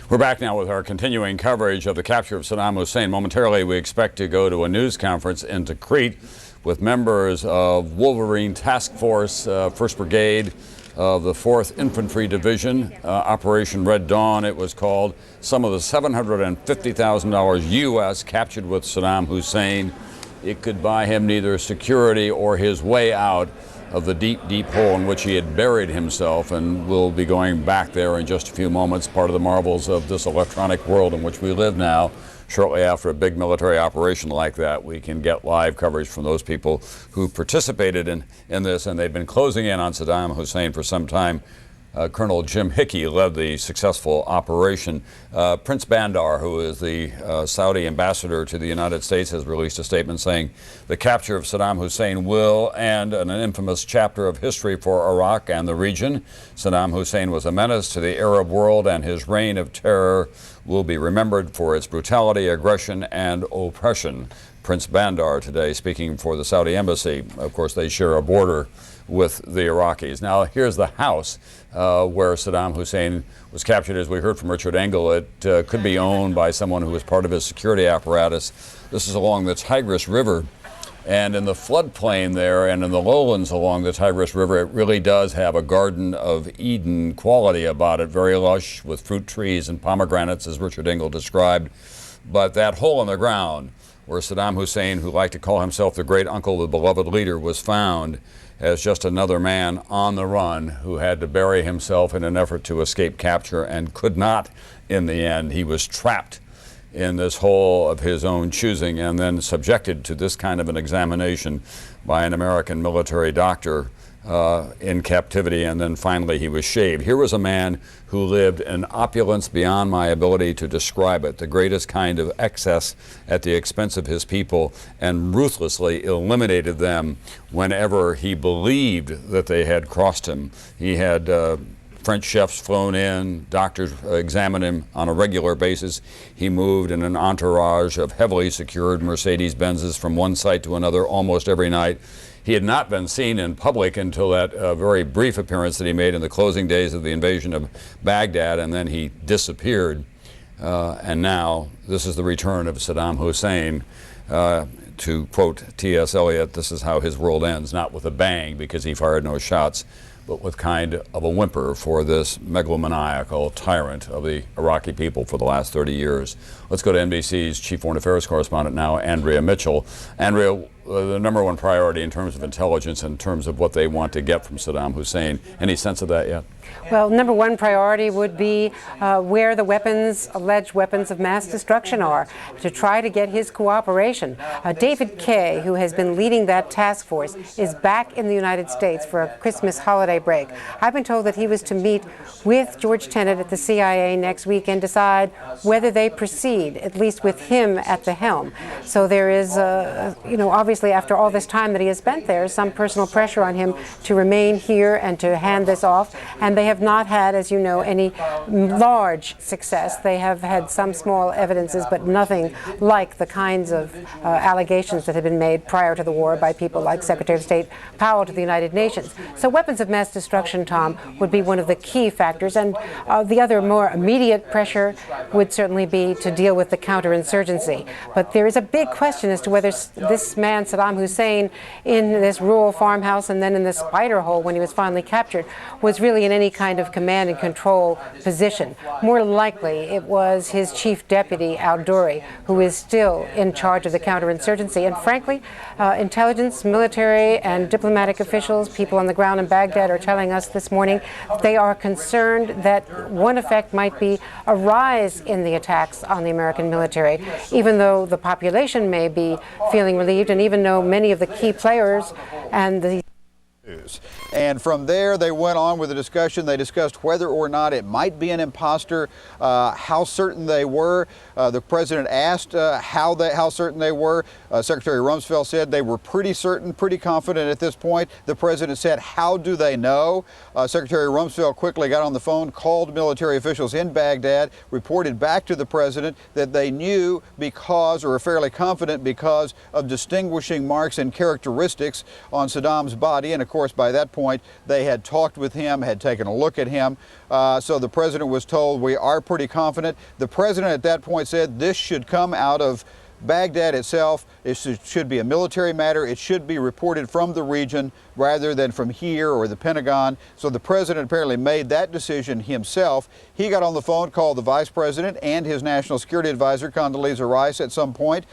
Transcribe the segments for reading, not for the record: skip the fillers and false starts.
We're back now with our continuing coverage of the capture of Saddam Hussein. Momentarily, we expect to go to a news conference in Tikrit with members of Wolverine Task Force, 1st Brigade of the 4th Infantry Division, Operation Red Dawn, it was called. Some of the $750,000 U.S. captured with Saddam Hussein. It could buy him neither security or his way out of the deep, deep hole in which he had buried himself, and we'll be going back there in just a few moments, part of the marvels of this electronic world in which we live now. Shortly after a big military operation like that, we can get live coverage from those people who participated in this, and they've been closing in on Saddam Hussein for some time. Colonel Jim Hickey led the successful operation. Prince Bandar, who is the Saudi ambassador to the United States, has released a statement saying the capture of Saddam Hussein will end an infamous chapter of history for Iraq and the region. Saddam Hussein was a menace to the Arab world, and his reign of terror will be remembered for its brutality, aggression, and oppression. Prince Bandar today speaking for the Saudi embassy. Of course, they share a border with the Iraqis. Now, here's the house where Saddam Hussein was captured. As we heard from Richard Engel, it could be owned by someone who was part of his security apparatus. This is along the Tigris River. And in the floodplain there and in the lowlands along the Tigris River, it really does have a Garden of Eden quality about it, very lush with fruit trees and pomegranates, as Richard Engel described. But that hole in the ground where Saddam Hussein, who liked to call himself the great uncle, the beloved leader, was found as just another man on the run who had to bury himself in an effort to escape capture and could not in the end. He was trapped in this hole of his own choosing and then subjected to this kind of an examination by an American military doctor in captivity, and then finally he was shaved. Here was a man who lived in opulence beyond my ability to describe it, the greatest kind of excess at the expense of his people, and ruthlessly eliminated them whenever he believed that they had crossed him. He had French chefs flown in, doctors examined him on a regular basis. He moved in an entourage of heavily secured Mercedes-Benzes from one site to another almost every night. He had not been seen in public until that very brief appearance that he made in the closing days of the invasion of Baghdad, and then he disappeared. And now this is the return of Saddam Hussein. To quote T.S. Eliot, this is how his world ends, not with a bang because he fired no shots, but with kind of a whimper for this megalomaniacal tyrant of the Iraqi people for the last 30 years. Let's go to NBC's Chief Foreign Affairs correspondent now, Andrea Mitchell. Andrea, the number one priority in terms of intelligence, in terms of what they want to get from Saddam Hussein, any sense of that yet? Well, number one priority would be where the weapons, alleged weapons of mass destruction are, to try to get his cooperation. David Kay, who has been leading that task force, is back in the United States for a Christmas holiday break. I've been told that he was to meet with George Tenet at the CIA next week and decide whether they proceed, at least with him at the helm. So there is, obviously after all this time that he has spent there, some personal pressure on him to remain here and to hand this off. And they have not had, as you know, any large success. They have had some small evidences, but nothing like the kinds of allegations that had been made prior to the war by people like Secretary of State Powell to the United Nations. So weapons of mass destruction, Tom, would be one of the key factors. And the other more immediate pressure would certainly be to deal with the counterinsurgency. But there is a big question as to whether this man, Saddam Hussein, in this rural farmhouse and then in the spider hole when he was finally captured, was really in any kind of command and control position. More likely, it was his chief deputy, al-Duri, who is still in charge of the counterinsurgency. And frankly, intelligence, military, and diplomatic officials, people on the ground in Baghdad, are telling us this morning they are concerned that one effect might be a rise in the attacks on the American military, even though the population may be feeling relieved, and even though many of the key players and the And from there, they went on with a discussion. They discussed whether or not it might be an imposter, how certain they were. The president asked how certain they were. Secretary Rumsfeld said they were pretty certain, pretty confident at this point. The president said, how do they know? Secretary Rumsfeld quickly got on the phone, called military officials in Baghdad, reported back to the president that they knew because, or were fairly confident because of distinguishing marks and characteristics on Saddam's body. And of course, course, by that point, they had talked with him, had taken a look at him. So the president was told, we are pretty confident. The president at that point said this should come out of Baghdad itself. It should be a military matter. It should be reported from the region rather than from here or the Pentagon. So the president apparently made that decision himself. He got on the phone, called the vice president and his national security advisor, Condoleezza Rice, at some point.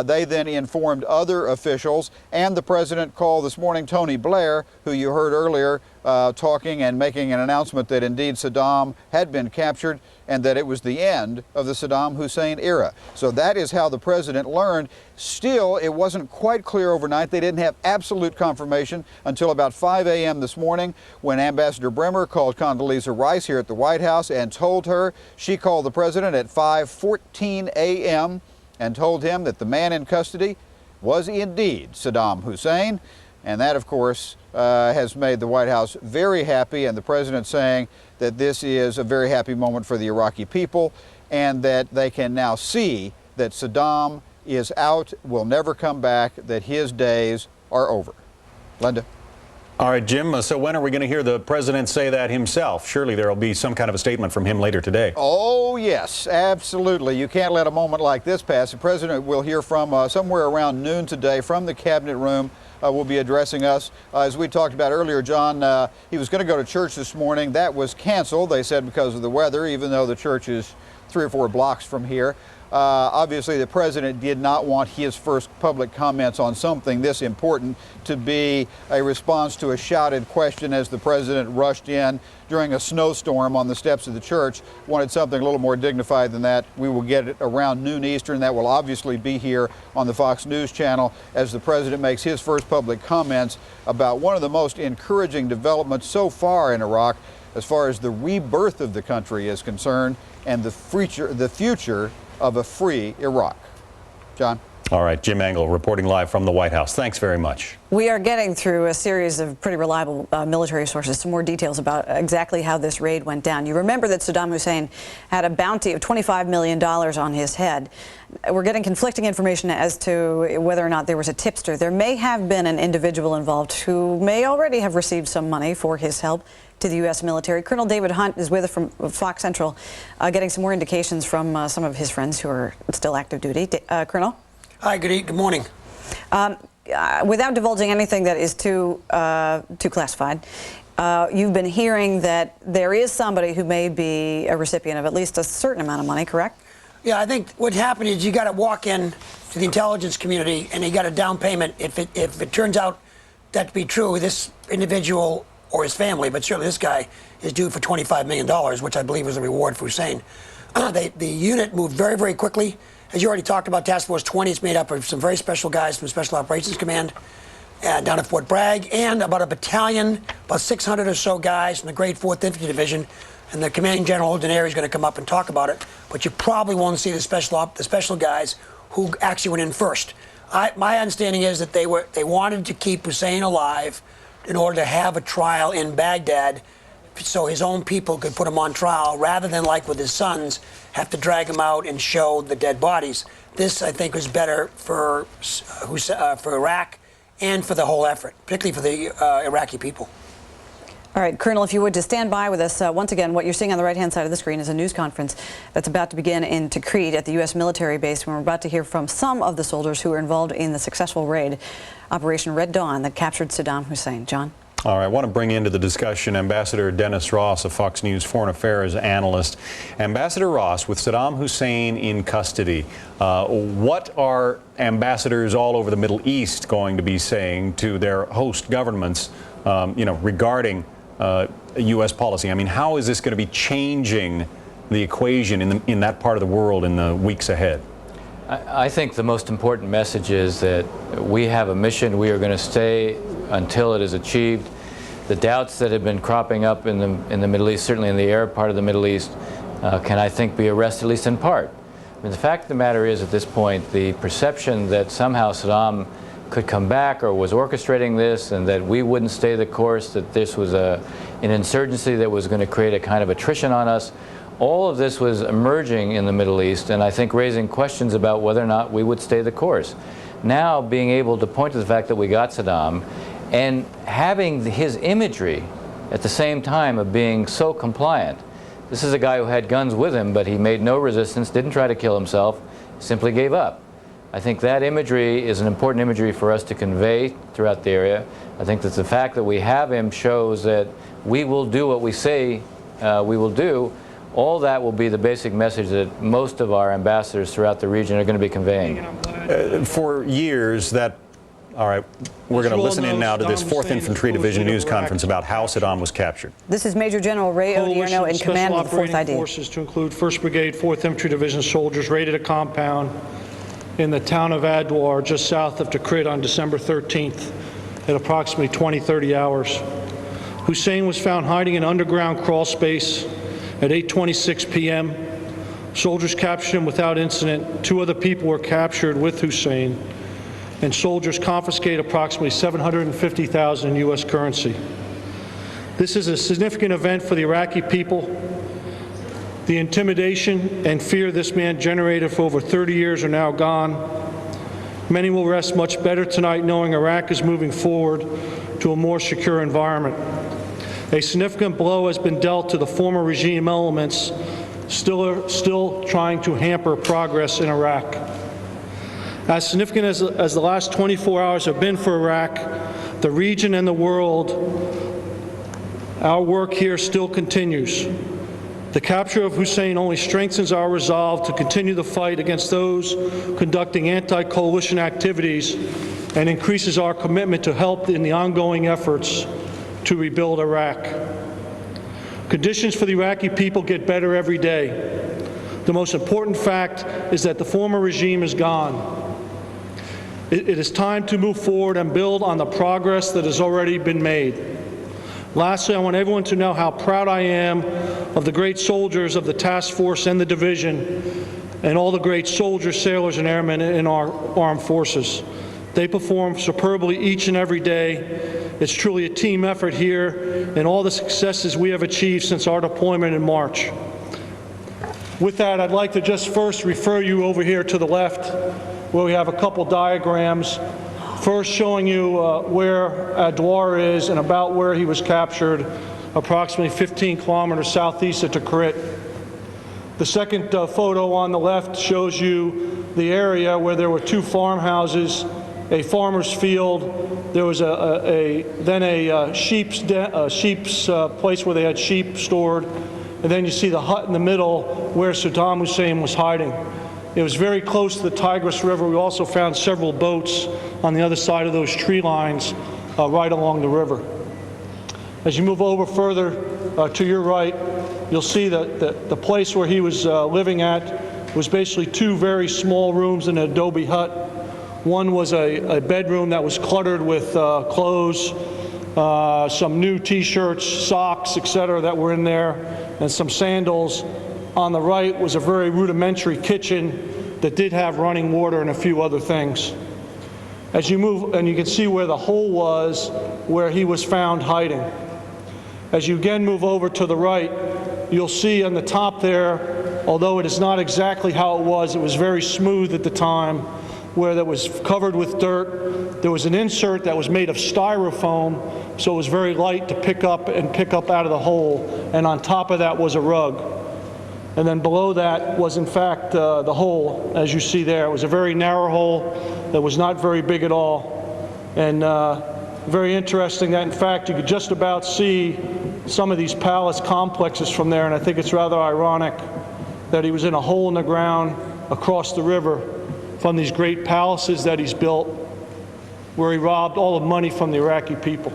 They then informed other officials, and the president called this morning Tony Blair, who you heard earlier talking and making an announcement that indeed Saddam had been captured and that it was the end of the Saddam Hussein era. So that is how the president learned. Still, it wasn't quite clear overnight. They didn't have absolute confirmation until about 5 a.m. this morning when Ambassador Bremer called Condoleezza Rice here at the White House and told her, she called the president at 5:14 a.m. and told him that the man in custody was indeed Saddam Hussein. And that, of course, has made the White House very happy, and the president saying that this is a very happy moment for the Iraqi people and that they can now see that Saddam is out, will never come back, that his days are over. Linda. All right, Jim, so when are we going to hear the president say that himself? Surely there will be some kind of a statement from him later today. Oh, yes, absolutely. You can't let a moment like this pass. The president will hear from somewhere around noon today from the cabinet room. Will be addressing us. As we talked about earlier, John, he was going to go to church this morning. That was canceled, they said, because of the weather, even though the church is 3 or 4 blocks from here. Obviously, the president did not want his first public comments on something this important to be a response to a shouted question as the president rushed in during a snowstorm on the steps of the church. Wanted something a little more dignified than that. We will get it around noon Eastern. That will obviously be here on the Fox News channel as the president makes his first public comments about one of the most encouraging developments so far in Iraq as far as the rebirth of the country is concerned and the future of a free Iraq. John? All right, Jim Engel reporting live from the White House. Thanks very much. We are getting through a series of pretty reliable military sources, some more details about exactly how this raid went down. You remember that Saddam Hussein had a bounty of $25 million on his head. We're getting conflicting information as to whether or not there was a tipster. There may have been an individual involved who may already have received some money for his help to the U.S. military. Colonel David Hunt is with us from Fox Central, getting some more indications from some of his friends who are still active duty. Colonel? Hi, good morning. Without divulging anything that is too classified, you've been hearing that there is somebody who may be a recipient of at least a certain amount of money, correct? Yeah, I think what happened is you got to walk in to the intelligence community and you got a down payment. If it turns out that to be true, this individual or his family, but certainly this guy is due for $25 million, which I believe was a reward for Hussein. The unit moved very, very quickly. As you already talked about, Task Force 20 is made up of some very special guys from Special Operations Command down at Fort Bragg, and about a battalion, about 600 or so guys from the Great 4th Infantry Division. And the commanding general, Denary, is going to come up and talk about it. But you probably won't see the special guys who actually went in first. My understanding is that they wanted to keep Hussein alive in order to have a trial in Baghdad so his own people could put him on trial rather than, like with his sons, have to drag him out and show the dead bodies. This, I think, was better for Iraq and for the whole effort, particularly for the Iraqi people. All right, Colonel, if you would just stand by with us. Once again, what you're seeing on the right-hand side of the screen is a news conference that's about to begin in Tikrit at the U.S. military base, when we're about to hear from some of the soldiers who were involved in the successful raid, Operation Red Dawn, that captured Saddam Hussein. John? All right, I want to bring into the discussion Ambassador Dennis Ross, a Fox News foreign affairs analyst. Ambassador Ross, with Saddam Hussein in custody, what are ambassadors all over the Middle East going to be saying to their host governments, regarding U.S. policy? I mean, how is this going to be changing the equation in that part of the world in the weeks ahead? I think the most important message is that we have a mission. We are going to stay until it is achieved. The doubts that have been cropping up in the Middle East, certainly in the Arab part of the Middle East, can, I think, be arrested, at least in part. I mean, the fact of the matter is, at this point, the perception that somehow Saddam could come back or was orchestrating this and that we wouldn't stay the course, that this was an insurgency that was going to create a kind of attrition on us, all of this was emerging in the Middle East, and I think raising questions about whether or not we would stay the course. Now, being able to point to the fact that we got Saddam and having his imagery at the same time of being so compliant. This is a guy who had guns with him, but he made no resistance, didn't try to kill himself, simply gave up. I think that imagery is an important imagery for us to convey throughout the area. I think that the fact that we have him shows that we will do what we say we will do. All that will be the basic message that most of our ambassadors throughout the region are going to be conveying. For years, all right, we're going to listen in now to this 4th Infantry Division news conference about how Saddam was captured. This is Major General Ray Odierno in command of the 4th ID. Forces to include 1st Brigade, 4th Infantry Division soldiers raided a compound in the town of Adwar, just south of Tikrit, on December 13th at approximately 20-30 hours. Hussein was found hiding in an underground crawl space at 8:26 p.m. Soldiers captured him without incident. 2 other people were captured with Hussein, and soldiers confiscated approximately $750,000 in U.S. currency. This is a significant event for the Iraqi people. The intimidation and fear this man generated for over 30 years are now gone. Many will rest much better tonight knowing Iraq is moving forward to a more secure environment. A significant blow has been dealt to the former regime elements still trying to hamper progress in Iraq. As significant as the last 24 hours have been for Iraq, the region and the world, our work here still continues. The capture of Hussein only strengthens our resolve to continue the fight against those conducting anti-coalition activities and increases our commitment to help in the ongoing efforts to rebuild Iraq. Conditions for the Iraqi people get better every day. The most important fact is that the former regime is gone. It is time to move forward and build on the progress that has already been made. Lastly, I want everyone to know how proud I am of the great soldiers of the task force and the division, and all the great soldiers, sailors, and airmen in our armed forces. They perform superbly each and every day. It's truly a team effort here, and all the successes we have achieved since our deployment in March. With that, I'd like to just first refer you over here to the left, where we have a couple diagrams. First showing you where Adwar is and about where he was captured, approximately 15 kilometers southeast of Tikrit. The second photo on the left shows you the area where there were 2 farmhouses, a farmer's field. There was then a sheep's place where they had sheep stored, and then you see the hut in the middle where Saddam Hussein was hiding. It was very close to the Tigris River. We also found several boats on the other side of those tree lines right along the river. As you move over further to your right, you'll see that the place where he was living at was basically 2 very small rooms in an adobe hut. One was a bedroom that was cluttered with clothes, some new t-shirts, socks, etc. that were in there, and some sandals. On the right was a very rudimentary kitchen that did have running water and a few other things. As you move, and you can see where the hole was where he was found hiding. As you again move over to the right, you'll see on the top there, although it is not exactly how it was very smooth at the time, where that was covered with dirt. There was an insert that was made of styrofoam, so it was very light to pick up out of the hole, and on top of that was a rug. And then below that was in fact the hole, as you see there. It was a very narrow hole that was not very big at all. And very interesting that in fact you could just about see some of these palace complexes from there, and I think it's rather ironic that he was in a hole in the ground across the river from these great palaces that he's built, where he robbed all the money from the Iraqi people.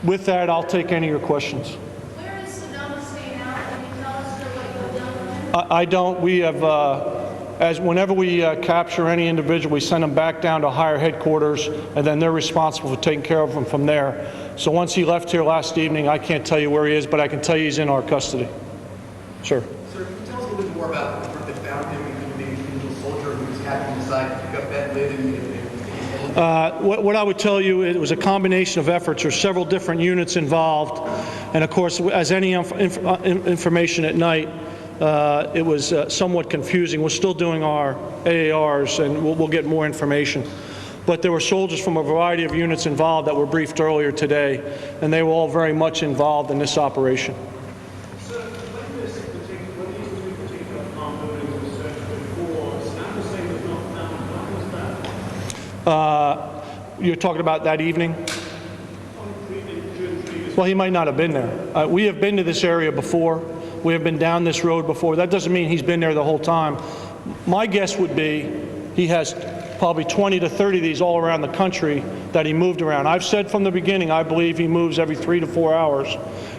With that, I'll take any of your questions. Where is Saddam Hussein now? Can you tell us what you've done with him? I don't. We have, whenever we capture any individual, we send them back down to higher headquarters, and then they're responsible for taking care of them from there. So once he left here last evening, I can't tell you where he is, but I can tell you he's in our custody. Sure. Sir, can you tell us a little bit more about the group that found him, including the individual soldier who was having to decide to pick up that lid and what I would tell you, it was a combination of efforts. There's several different units involved, and of course, as any information at night, it was somewhat confusing. We're still doing our AARs, and we'll get more information. But there were soldiers from a variety of units involved that were briefed earlier today, and they were all very much involved in this operation. So when these two particular armed buildings were searched before, Saddam Hussein was not found. What was that? You're talking about that evening? Well, he might not have been there. We have been to this area before. We have been down this road before. That doesn't mean he's been there the whole time. My guess would be he has probably 20 to 30 of these all around the country that he moved around. I've said from the beginning, I believe he moves every 3 to 4 hours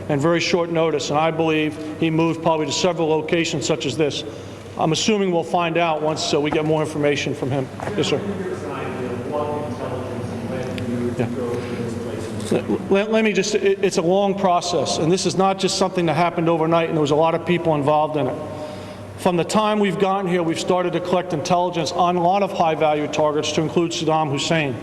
and very short notice, and I believe he moved probably to several locations such as this. I'm assuming we'll find out once we get more information from him. Yes, sir. Yeah. Let me just, it's a long process, and this is not just something that happened overnight, and there was a lot of people involved in it. From the time we've gotten here, we've started to collect intelligence on a lot of high-value targets, to include Saddam Hussein.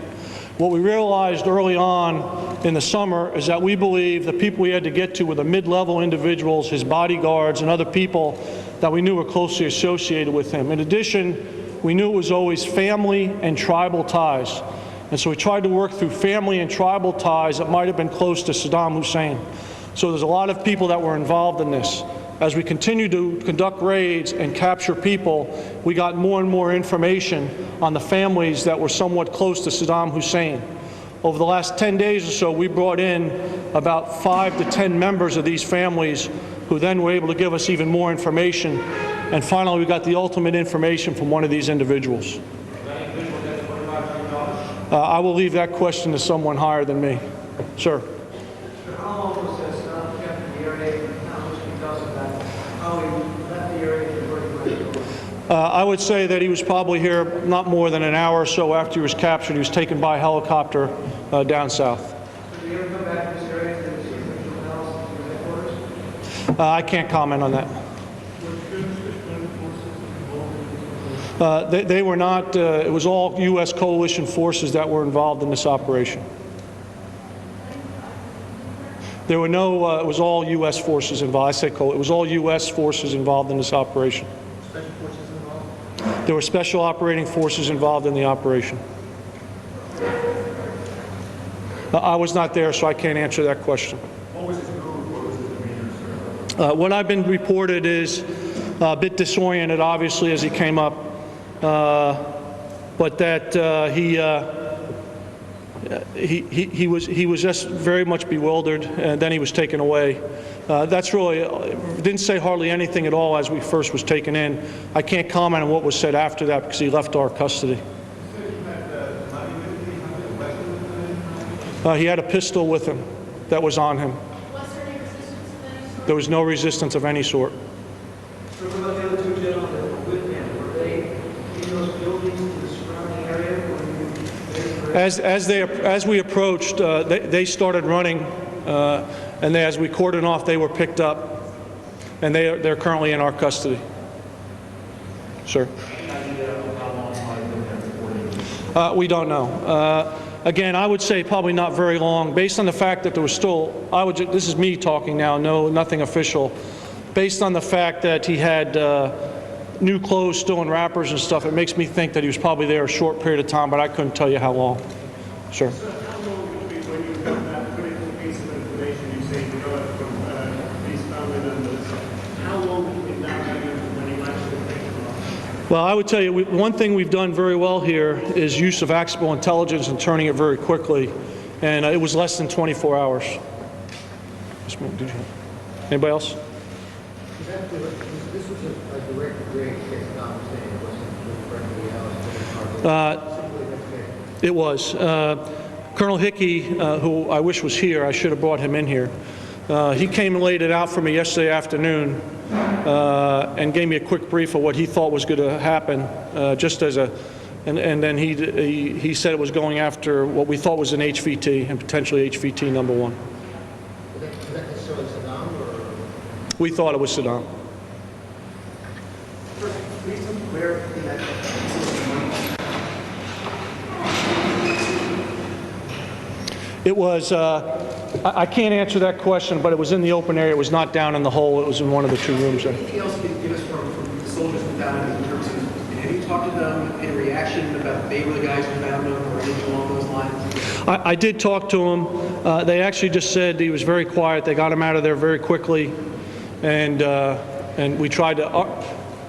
What we realized early on in the summer is that we believe the people we had to get to were the mid-level individuals, his bodyguards, and other people that we knew were closely associated with him. In addition, we knew it was always family and tribal ties. And so we tried to work through family and tribal ties that might have been close to Saddam Hussein. So there's a lot of people that were involved in this. As we continued to conduct raids and capture people, we got more and more information on the families that were somewhat close to Saddam Hussein. Over the last 10 days or so, we brought in about 5 to 10 members of these families who then were able to give us even more information. And finally, we got the ultimate information from one of these individuals. I will leave that question to someone higher than me. Sir. How long was this kept in the area, and how much can you tell us about how he left the area and where he went? I would say that he was probably here not more than an hour or so after he was captured. He was taken by helicopter down south. Did he ever come back to this area to see anyone else in the headquarters? I can't comment on that. They were not, it was all U.S. coalition forces that were involved in this operation. There were no, it was all U.S. forces involved. I say it was all U.S. forces involved in this operation. Special forces involved? There were special operating forces involved in the operation. I was not there, so I can't answer that question. What was his mood? What was his demeanor, sir? What I've been reported is a bit disoriented, obviously, as he came up, but that he was just very much bewildered, and then he was taken away. That's really, didn't say hardly anything at all as we first was taken in. I can't comment on what was said after that because he left our custody. He had a pistol with him that was on him. Was there any resistance of any sort? There was no resistance of any sort. So what about the other two gentlemen that were with him? Were they in those buildings in the surrounding area? As we approached, they started running, and as we cordoned off, they were picked up, and they're currently in our custody. Sir? We don't know. Again, I would say probably not very long, based on the fact that there was still, this is me talking now, nothing official. Based on the fact that he had new clothes still in wrappers and stuff, it makes me think that he was probably there a short period of time, but I couldn't tell you how long. Sir? So how long would it be when you come back, put in a piece of information, you say you know it from these family members, how long would you think that would be when you actually take them off? Well, I would tell you, one thing we've done very well here is use of actionable intelligence and turning it very quickly, and it was less than 24 hours. Yes, ma'am. Did you? Anybody else? This was a direct raid against Saddam Hussein. It wasn't directly out. It was. Colonel Hickey, who I wish was here, I should have brought him in here. He came and laid it out for me yesterday afternoon and gave me a quick brief of what he thought was going to happen, just as a, and then he said it was going after what we thought was an HVT and potentially HVT number 1. Was that necessarily Saddam or? We thought it was Saddam. Where in that It was, I can't answer that question, but it was in the open area. It was not down in the hole. It was in one of the 2 rooms there. anything else you can give us from the soldiers who found in terms of Have you talked to them in reaction about they were the guys who found him or anything along those lines? I did talk to him. They actually just said he was very quiet. They got him out of there very quickly, and we tried to.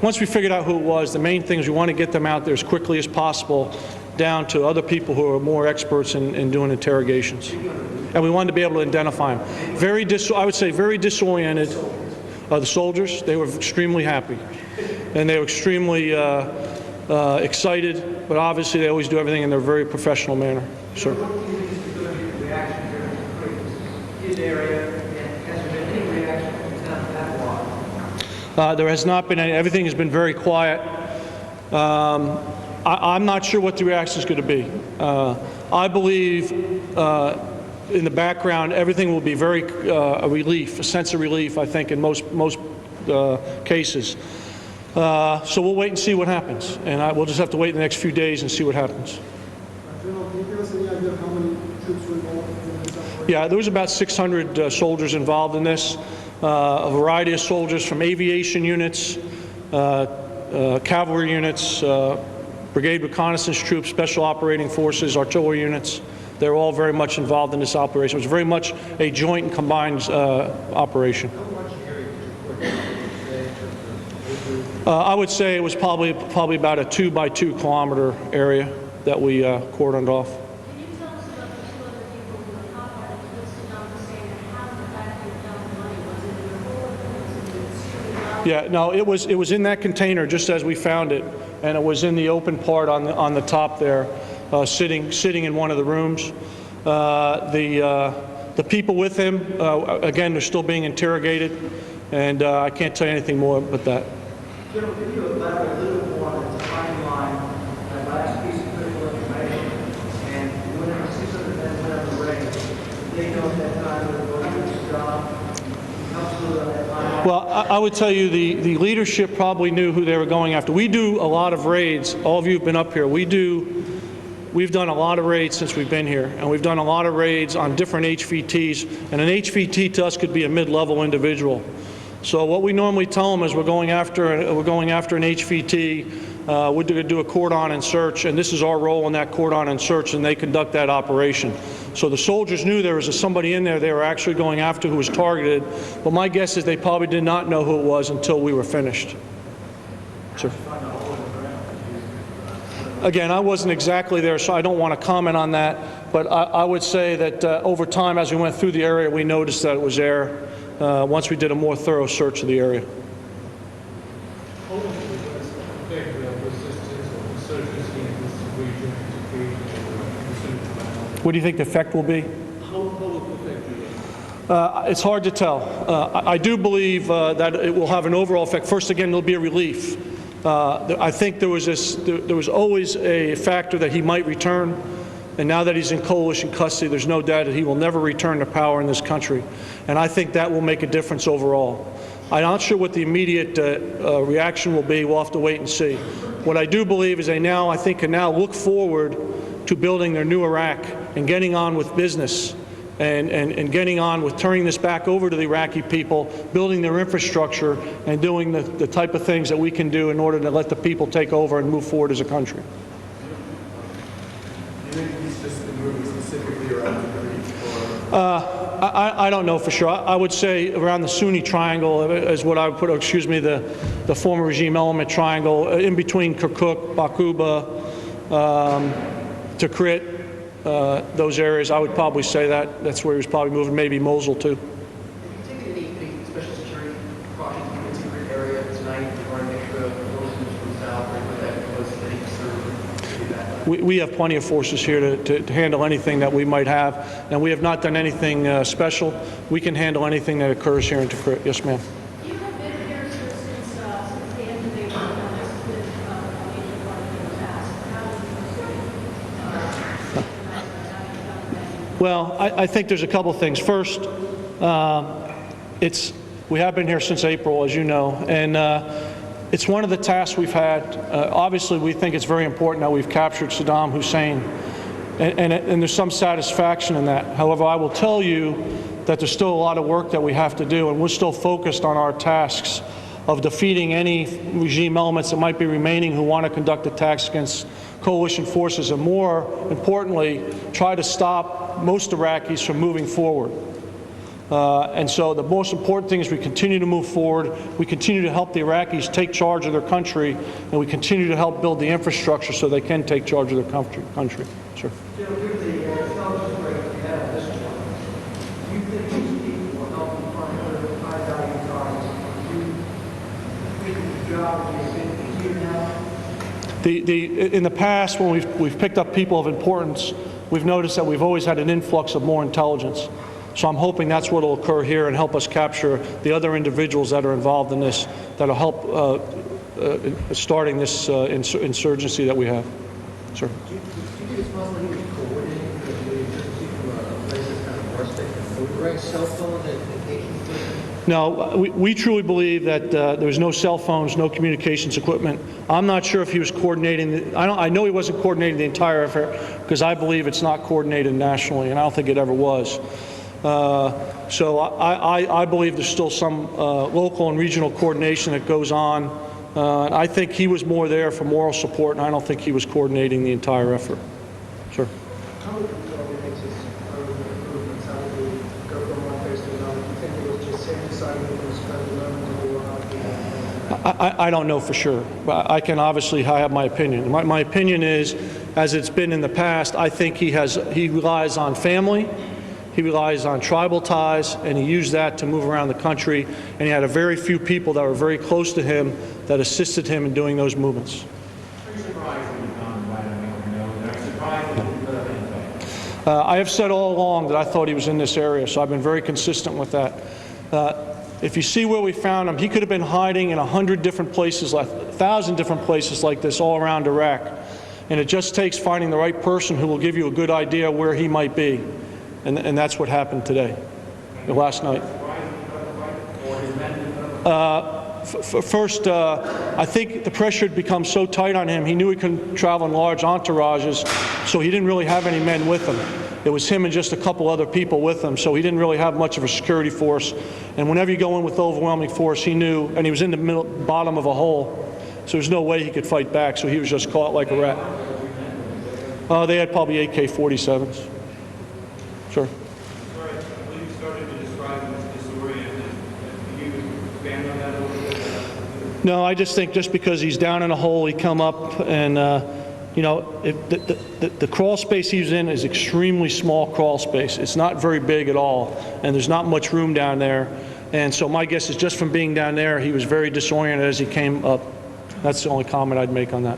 Once we figured out who it was, the main thing is we want to get them out there as quickly as possible, down to other people who are more experts in doing interrogations, and we wanted to be able to identify them. I would say very disoriented. The soldiers, they were extremely happy, and they were extremely excited, but obviously they always do everything in their very professional manner. Sir. There has not been any. Everything has been very quiet. I'm not sure what the reaction is going to be. I believe in the background, everything will be very a relief, a sense of relief, I think, in most cases. So we'll wait and see what happens. And we'll just have to wait the next few days and see what happens. General, can you give us any idea of how many troops were involved in this operation? Yeah, there was about 600 soldiers involved in this. A variety of soldiers from aviation units, cavalry units, brigade reconnaissance troops, special operating forces, artillery units. They're all very much involved in this operation. It was very much a joint and combined operation. I would say it was probably about a 2 by 2 kilometer area that we cordoned off. Can you tell us about the two other people who were contacted with Saddam Hussein and how did that get done the money? Was it in a roll? Was it Yeah, no, it was in that container just as we found it, and it was in the open part on the top there, sitting in one of the rooms. The people with him, again, they're still being interrogated, and I can't tell you anything more about that. General, can you elaborate a little bit more on the timeline, that last piece of critical information, and when 600 men went on the raid, did they know at that time that it was going to be Saddam? Help us with that timeline. Well, I would tell you the leadership probably knew who they were going after. We do a lot of raids. All of you have been up here. We've done a lot of raids since we've been here, and we've done a lot of raids on different HVTs, and an HVT to us could be a mid-level individual. So what we normally tell them is we're going after an HVT, we're going to do a cordon and search, and this is our role in that cordon and search, and they conduct that operation. So the soldiers knew there was somebody in there they were actually going after who was targeted, but my guess is they probably did not know who it was until we were finished. Sir. Again, I wasn't exactly there, so I don't want to comment on that, but I would say that over time, as we went through the area, we noticed that it was there once we did a more thorough search of the area. What do you think the effect will be? It's hard to tell. I do believe that it will have an overall effect. First, again, there'll be a relief. I think there was always a factor that he might return, and now that he's in coalition custody, there's no doubt that he will never return to power in this country, and I think that will make a difference overall. I'm not sure what the immediate reaction will be. We'll have to wait and see. What I do believe is they now, I think, can now look forward to building their new Iraq and getting on with business and getting on with turning this back over to the Iraqi people, building their infrastructure, and doing the type of things that we can do in order to let the people take over and move forward as a country. Do you think he's just been moving specifically around the region? I don't know for sure. I would say around the Sunni Triangle is what I would put, the former regime element triangle, in between Kirkuk, Bakuba, Tikrit, those areas. I would probably say that's where he was probably moving, maybe Mosul too. Have you taken any special security precautions in the secret area tonight regarding extra forces from south or anything that was any concern to do that? We have plenty of forces here to handle anything that we might have, and we have not done anything special. We can handle anything that occurs here in Tikrit. Yes, ma'am. You have been here since the end of April on this with Major Party task. How do you Well, I think there's a couple things. First, we have been here since April, as you know, and it's one of the tasks we've had. Obviously, we think it's very important that we've captured Saddam Hussein, and there's some satisfaction in that. However, I will tell you that there's still a lot of work that we have to do, and we're still focused on our tasks of defeating any regime elements that might be remaining who want to conduct attacks against coalition forces, and more importantly, try to stop most Iraqis from moving forward. And so the most important thing is we continue to move forward, we continue to help the Iraqis take charge of their country, and we continue to help build the infrastructure so they can take charge of their country. Sure. Due to the intelligence break we had at this point, do you think these people will help you find other high-value targets? Do you think the job is easier now? In the past, when we've picked up people of importance, we've noticed that we've always had an influx of more intelligence. So I'm hoping that's what will occur here and help us capture the other individuals that are involved in this, that will help starting this insurgency that we have. Sure. Do you think it's possible he was coordinating the insurgency from a place that's kind of horrific? Would the right cell phone that they keep? No, we truly believe that there was no cell phones, no communications equipment. I'm not sure if he was coordinating. I know he wasn't coordinating the entire effort, because I believe it's not coordinated nationally, and I don't think it ever was. So I believe there's still some local and regional coordination that goes on. I think he was more there for moral support, and I don't think he was coordinating the entire effort. Sure. How would you tell the basis of the improvements? How would you go from one phase to another? Do you think it was just him deciding that it was kind of learning or I don't know for sure, but I can obviously have my opinion. My opinion is, as it's been in the past, I think he relies on family, he relies on tribal ties, and he used that to move around the country, and he had a very few people that were very close to him that assisted him in doing those movements. I have said all along that I thought he was in this area, so I've been very consistent with that. If you see where we found him, he could have been hiding in 100 different places, 1,000 different places like this all around Iraq. And it just takes finding the right person who will give you a good idea where he might be. And that's what happened today, last night. First, I think the pressure had become so tight on him, he knew he couldn't travel in large entourages, so he didn't really have any men with him. It was him and just a couple other people with him, so he didn't really have much of a security force. And whenever you go in with overwhelming force, he knew, and he was in the bottom of a hole, so there's no way he could fight back, so he was just caught like a rat. They had probably AK-47s. Sure. Sorry, when you started to describe him as disoriented, can you expand on that a little bit? No, I just think just because he's down in a hole, he come up and, you know, the crawl space he's in is extremely small crawl space. It's not very big at all, and there's not much room down there. And so my guess is just from being down there, he was very disoriented as he came up. That's the only comment I'd make on that.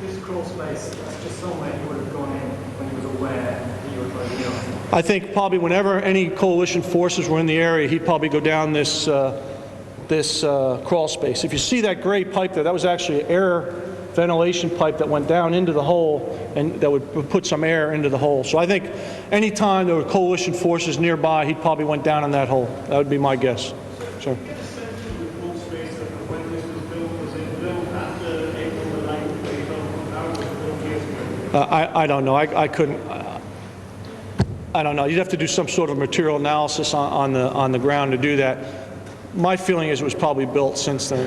This crawl space, that's just somewhere he would have gone in when he was aware that you were going to be on. I think probably whenever any coalition forces were in the area, he'd probably go down this crawl space. If you see that gray pipe there, that was actually an air ventilation pipe that went down into the hole and that would put some air into the hole. So I think any time there were coalition forces nearby, he probably went down in that hole. That would be my guess. Sure. I don't know. I couldn't. I don't know. You'd have to do some sort of material analysis on the ground to do that. My feeling is it was probably built since then.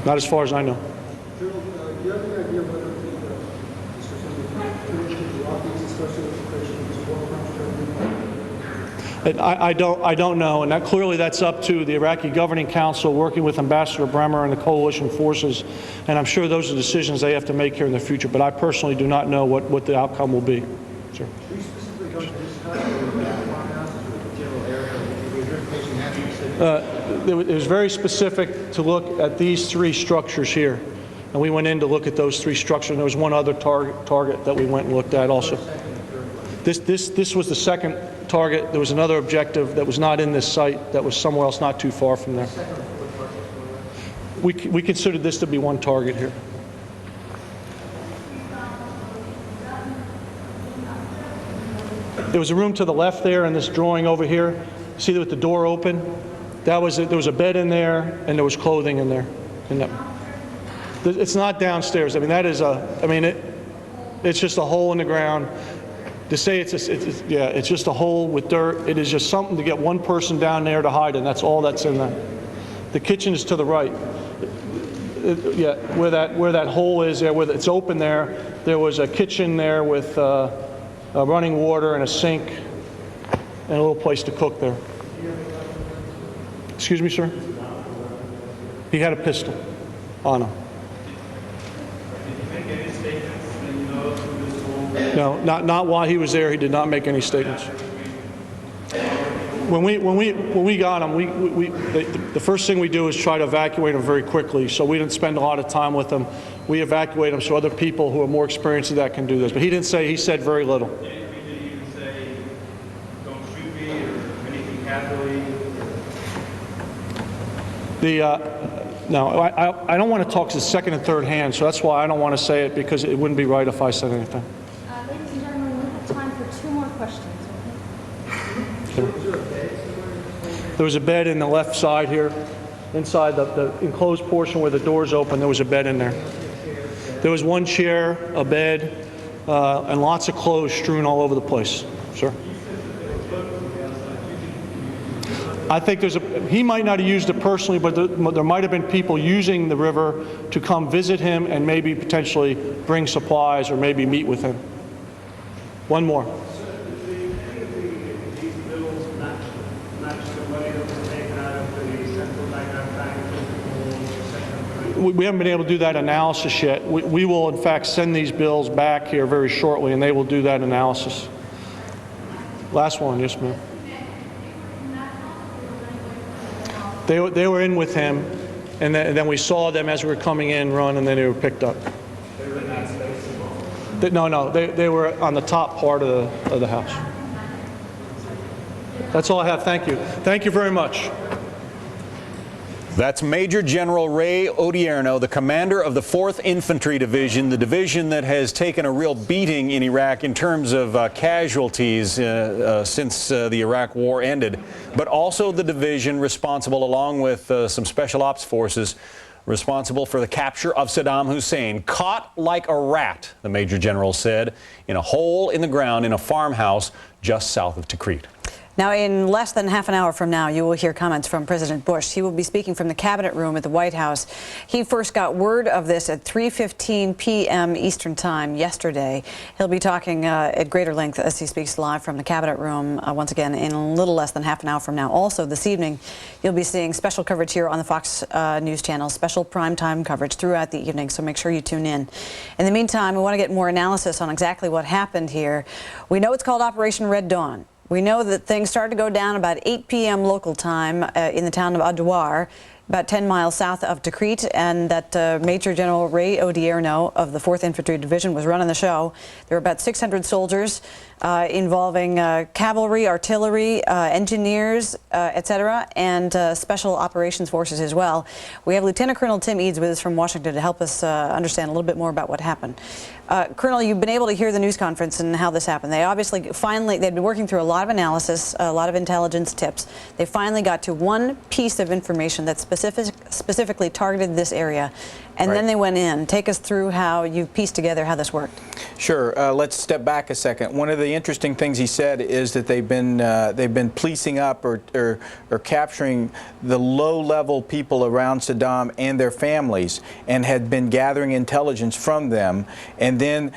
Not as far as I know. Do you have any idea whether I don't know, and clearly that's up to the Iraqi Governing Council working with Ambassador Bremer and the coalition forces, and I'm sure those are decisions they have to make here in the future, but I personally do not know what the outcome will be. Sure. It was very specific to look at these three structures here, and we went in to look at those three structures, and there was one other target that we went and looked at also. This was the second target. There was another objective that was not in this site that was somewhere else not too far from there. We considered this to be one target here. There was a room to the left there in this drawing over here. See with the door open? There was a bed in there and there was clothing in there. It's not downstairs. I mean, it's just a hole in the ground. To say it's just a hole with dirt, it is just something to get one person down there to hide in. That's all that's in there. The kitchen is to the right. Where that hole is there, where it's open there was a kitchen there with running water and a sink and a little place to cook there. Excuse me, sir? He had a pistol on him. No, not while he was there. He did not make any statements. When we got him, the first thing we do is try to evacuate him very quickly. So we didn't spend a lot of time with him. We evacuate him so other people who are more experienced in that can do this. But he didn't say. He said very little. Did he even say, "Don't shoot me" or anything casually? No, I don't want to talk to the second and third hand. So that's why I don't want to say it, because it wouldn't be right if I said anything. Ladies and gentlemen, we have time for 2 more questions. There was a bed in the left side here, inside the enclosed portion where the door's open. There was a bed in there. There was one chair, a bed, and lots of clothes strewn all over the place. Sir? I think he might not have used it personally, but there might have been people using the river to come visit him and maybe potentially bring supplies or maybe meet with him. One more. We haven't been able to do that analysis yet. We will, in fact, send these bills back here very shortly, and they will do that analysis. Last one, yes, ma'am. They were in with him, and then we saw them as we were coming in run, and then they were picked up. They were in that space as No, well? no, they were on the top part of the house. That's all I have. Thank you. Thank you very much. That's Major General Ray Odierno, the commander of the 4th Infantry Division, the division that has taken a real beating in Iraq in terms of casualties since the Iraq War ended, but also the division responsible, along with some special ops forces, responsible for the capture of Saddam Hussein, caught like a rat, the Major General said, in a hole in the ground in a farmhouse just south of Tikrit. Now, in less than half an hour from now, you will hear comments from President Bush. He will be speaking from the Cabinet Room at the White House. He first got word of this at 3:15 p.m. Eastern Time yesterday. He'll be talking at greater length as he speaks live from the Cabinet Room once again in a little less than half an hour from now. Also, this evening, you'll be seeing special coverage here on the Fox News Channel, special primetime coverage throughout the evening, so make sure you tune in. In the meantime, we want to get more analysis on exactly what happened here. We know it's called Operation Red Dawn. We know that things started to go down about 8 p.m. local time in the town of Adwar, about 10 miles south of Tikrit, and that Major General Ray Odierno of the 4th Infantry Division was running the show. There were about 600 soldiers involving cavalry, artillery, engineers, etc., and special operations forces as well. We have Lieutenant Colonel Tim Eads with us from Washington to help us understand a little bit more about what happened. Colonel, you've been able to hear the news conference and how this happened. They obviously they'd been working through a lot of analysis, a lot of intelligence tips. They finally got to one piece of information that specifically targeted this area, and then they went in. Take us through how you pieced together how this worked. Sure. Let's step back a second. One of the interesting things he said is that they've been policing up or capturing the low-level people around Saddam and their families, and had been gathering intelligence from them. And then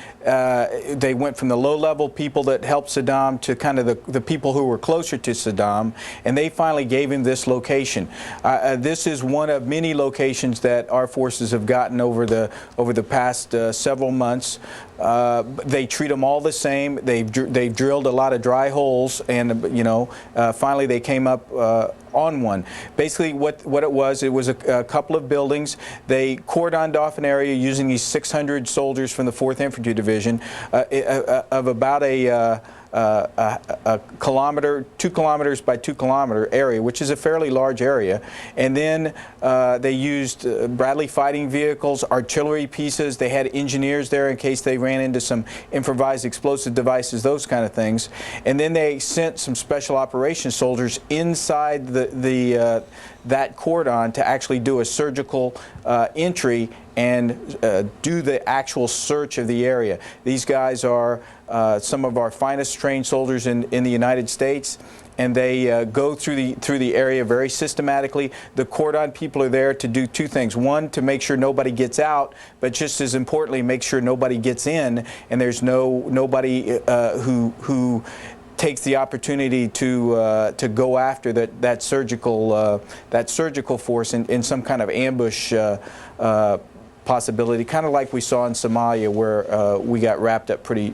they went from the low-level people that helped Saddam to kind of the people who were closer to Saddam, and they finally gave him this location. This is one of many locations that our forces have gotten over the past several months. They treat them all the same. They've drilled a lot of dry holes, and finally they came up on one. Basically, what it was a couple of buildings. They cordoned off an area using these 600 soldiers from the 4th Infantry Division of about a kilometer, 2 kilometers by 2 kilometer area, which is a fairly large area. And then they used Bradley fighting vehicles, artillery pieces. They had engineers there in case they ran into some improvised explosive devices, those kind of things. And then they sent some special operations soldiers inside that cordon to actually do a surgical entry and do the actual search of the area. These guys are some of our finest trained soldiers in the United States. And they go through the area very systematically. The cordon people are there to do two things. One, to make sure nobody gets out, but just as importantly, make sure nobody gets in, and there's nobody who takes the opportunity to go after that surgical force in some kind of ambush possibility, kind of like we saw in Somalia, where we got wrapped up pretty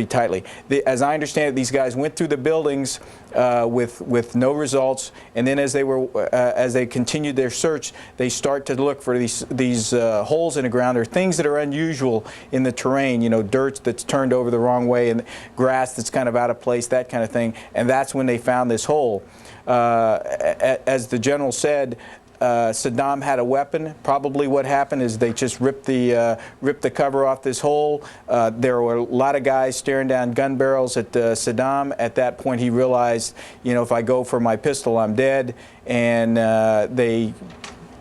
tightly. As I understand it, these guys went through the buildings with no results, and then as they continued their search, they start to look for these holes in the ground, or things that are unusual in the terrain. You know, dirt that's turned over the wrong way, and grass that's kind of out of place, that kind of thing. And that's when they found this hole. As the general said, Saddam had a weapon. Probably what happened is they just ripped the cover off this hole. There were a lot of guys staring down gun barrels at Saddam. At that point, he realized, you know, if I go for my pistol, I'm dead. And they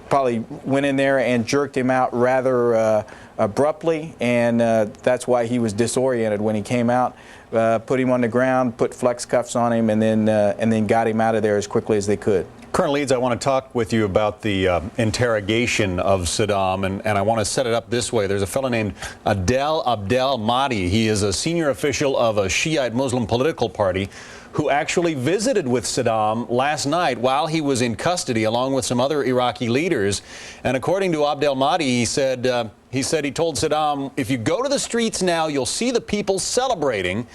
probably went in there and jerked him out rather abruptly, and that's why he was disoriented when he came out. Put him on the ground, put flex cuffs on him, and then got him out of there as quickly as they could. Colonel Leeds, I want to talk with you about the interrogation of Saddam, and I want to set it up this way. There's a fellow named Adel Abdel Mahdi. He is a senior official of a Shiite Muslim political party who actually visited with Saddam last night while he was in custody, along with some other Iraqi leaders. And according to Abdel Mahdi, he told Saddam, if you go to the streets now, you'll see the people celebrating.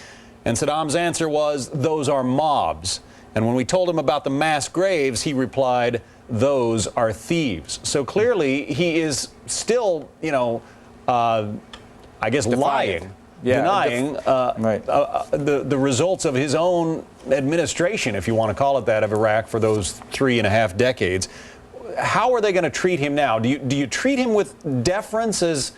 And Saddam's answer was, those are mobs. And when we told him about the mass graves, he replied, those are thieves. So clearly, he is still, you know, I guess lying, denying the results of his own administration, if you want to call it that, of Iraq for those 3.5 decades. How are they going to treat him now? Do you treat him with deference as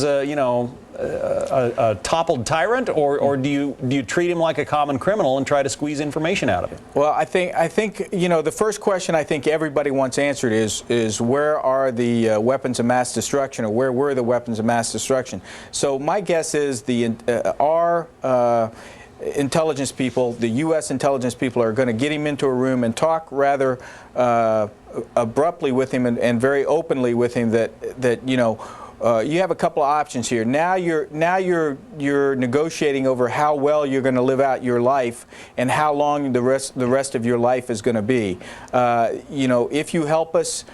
a, you know, a toppled tyrant, or do you treat him like a common criminal and try to squeeze information out of him? Well, I think you know, the first question I think everybody wants answered is where are the weapons of mass destruction, or where were the weapons of mass destruction? So my guess is our intelligence people, the U.S. intelligence people, are going to get him into a room and talk rather abruptly with him and very openly with him that you know. You have a couple of options here. Now you're negotiating over how well you're going to live out your life and how long the rest of your life is going to be. You know, if you help us,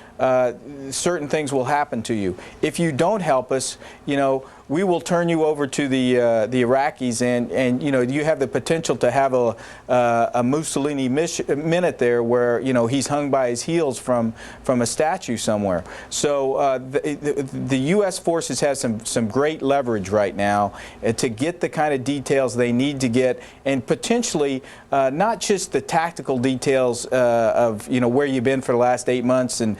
certain things will happen to you. If you don't help us, you know, we will turn you over to the Iraqis, and you know, you have the potential to have a Mussolini minute there, where you know he's hung by his heels from a statue somewhere. So the U.S. forces have some great leverage right now to get the kind of details they need to get, and potentially not just the tactical details of, you know, where you've been for the last 8 months and